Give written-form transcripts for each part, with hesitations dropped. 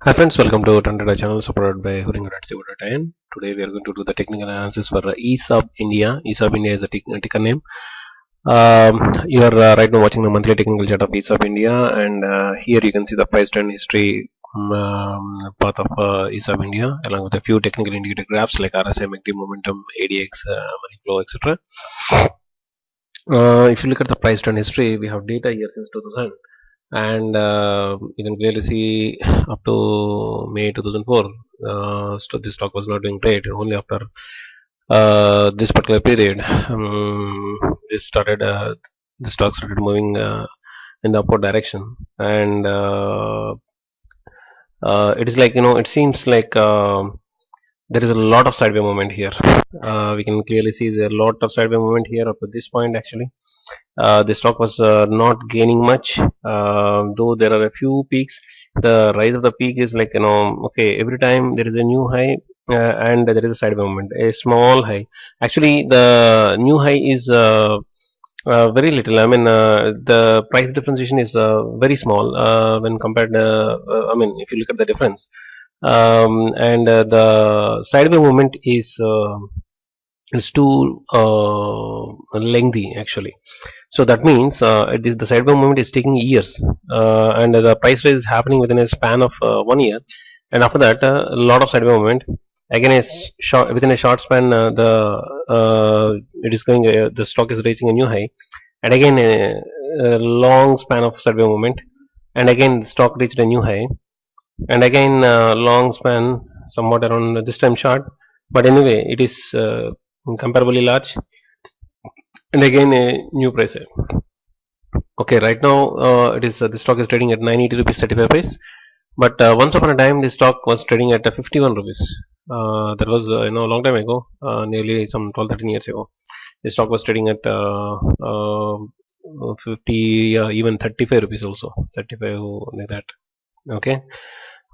Hi friends, welcome to TRENDRIDER channel supported by Huringa.co.in. Today we are going to do the technical analysis for ESAB India. ESAB India is the ticker name. You are right now watching the monthly technical chart of ESAB India, and here you can see the price trend history path of ESAB India, along with a few technical indicator graphs like RSI, MACD, momentum, ADX, money flow, etc. If you look at the price trend history, we have data here since 2000, and you can clearly see up to May 2004, so this stock was not doing great. Only after this particular period, this started the stock started moving in the upward direction, and it is like, it seems like there is a lot of sideway movement here. We can clearly see there are a lot of sideway movement here up to this point. Actually, the stock was not gaining much, though there are a few peaks. The rise of the peak is like, okay, every time there is a new high, and there is a sideway movement, a small high. Actually, the new high is very little. I mean, the price differentiation is very small when compared. I mean, if you look at the difference, and the sideway movement is too lengthy actually. So that means the sideway movement is taking years, and the price rise is happening within a span of 1 year, and after that a lot of sideway movement. Again, within a short span, it is going. The stock is reaching a new high, and again a long span of sideway movement, and again the stock reached a new high, and again long span somewhat around this time short, but anyway it is comparably large, and again a new price high. Okay, right now it is the stock is trading at 980 rupees 35 paise, but once upon a time this stock was trading at 51 rupees. That was a long time ago, nearly some 12-13 years ago. The stock was trading at 50, even 35 rupees also, 35 like that. Okay,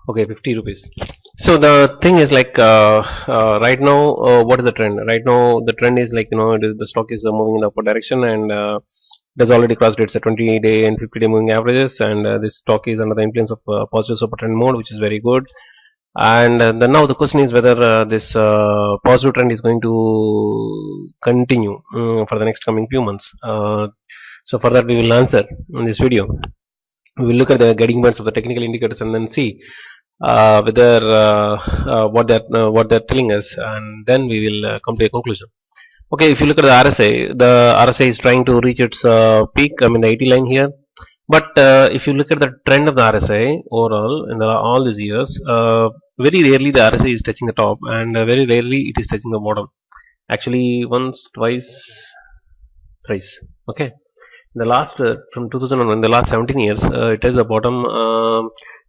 50 rupees. So the thing is like, right now, what is the trend? Right now the trend is like, the stock is moving in the upward direction, and it has already crossed its 20-day and 50-day moving averages, and this stock is under the influence of positive super trend mode, which is very good. And then now the question is whether this positive trend is going to continue for the next coming few months. So for that we will answer in this video. We will look at the guiding points of the technical indicators and then see whether what they're telling us, and then we will come to a conclusion. Okay, if you look at the RSI is trying to reach its peak. I mean the 80 line here. But if you look at the trend of the RSI overall in all these years, very rarely the RSI is touching the top, and very rarely it is touching the bottom. Actually, once, twice, thrice. Okay, in the last from 2001, in the last 17 years, it has the bottom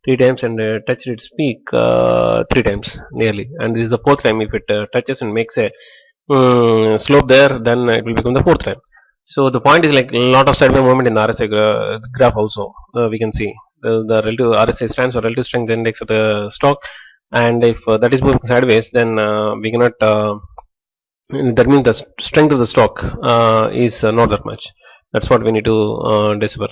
3 times, and touched its peak 3 times nearly. And this is the fourth time. If it touches and makes a slope there, then it will become the fourth time. So the point is like a lot of sideway movement in the RSI graph also. We can see the relative RSI stands for relative strength index of the stock, and if that is moving sideways, then we cannot. That means the strength of the stock is not that much. That's what we need to decipher.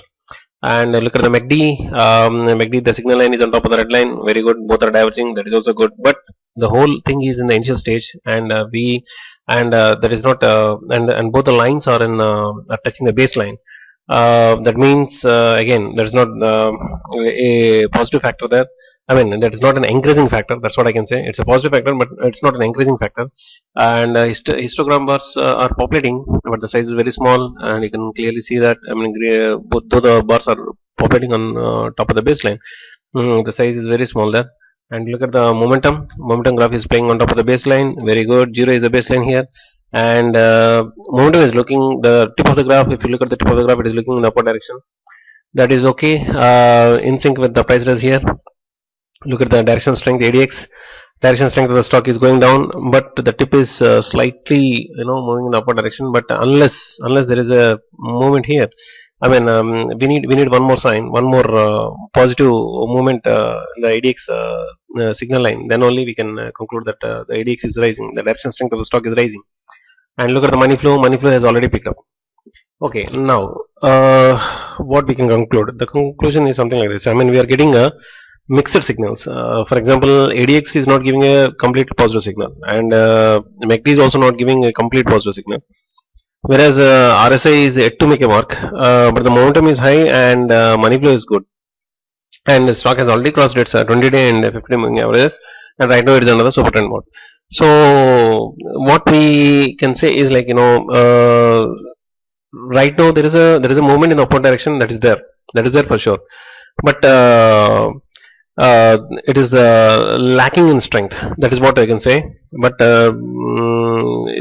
And look at the MACD. MACD, the signal line is on top of the red line. Very good. Both are diverging. That is also good. But the whole thing is in the initial stage, and that is not, and both the lines are are touching the baseline. That means again there is not a positive factor there. I mean, that is not an encouraging factor. That's what I can say. It's a positive factor, but it's not an encouraging factor. And histogram bars are populating, but the size is very small, and you can clearly see that. I mean, both though the bars are populating on top of the baseline, the size is very small there. And look at the momentum. Momentum graph is playing on top of the baseline. Very good. 0 is the baseline here, and momentum is looking the tip of the graph. If you look at the tip of the graph, it is looking in the upward direction. That is okay. In sync with the price rise here. Look at the direction strength ADX. Direction strength of the stock is going down, but the tip is slightly moving in the upward direction. But unless there is a movement here, I mean, we need one more sign, one more positive movement in the ADX signal line. Then only we can conclude that the ADX is rising. The direction strength of the stock is rising. And look at the money flow. Money flow has already picked up. Okay, now what we can conclude? The conclusion is something like this. I mean, we are getting a mixed signals. For example, ADX is not giving a complete positive signal, and MACD is also not giving a complete positive signal. Whereas RSI is yet to make a mark, but the momentum is high and money flow is good. And the stock has already crossed its 20-day and 50-day moving averages, and right now it is under the super trend mode. So what we can say is, like, right now there is a movement in the upward direction, that is there for sure, but it is lacking in strength. That is what I can say. But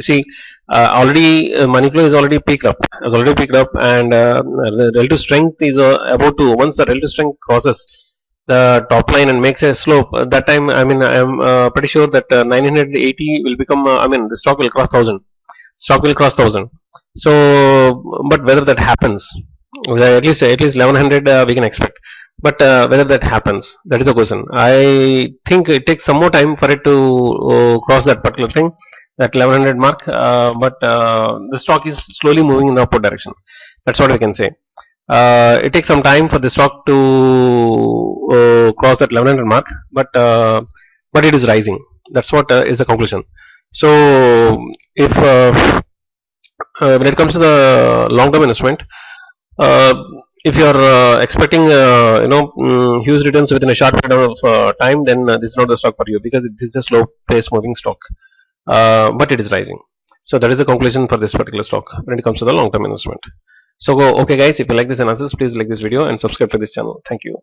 see, already money flow is already picked up, and the relative strength is about to. Once the relative strength crosses the top line and makes a slope, that time, I mean, I am pretty sure that 980 will become. I mean, the stock will cross 1,000. Stock will cross 1,000. So, but whether that happens, at least 1,100 we can expect. But whether that happens, that is the question. I think it takes some more time for it to cross that particular thing, that 1,100 mark. But the stock is slowly moving in the upward direction. That's what we can say. It takes some time for the stock to cross that 1,100 mark, but it is rising. That's what is the conclusion. So, if when it comes to the long-term investment, uh, if you are expecting huge returns within a short period of time, then this is not the stock for you, because it is a slow pace moving stock, but it is rising. So that is the conclusion for this particular stock when it comes to the long term investment. So okay guys, if you like this analysis, please like this video and subscribe to this channel. Thank you.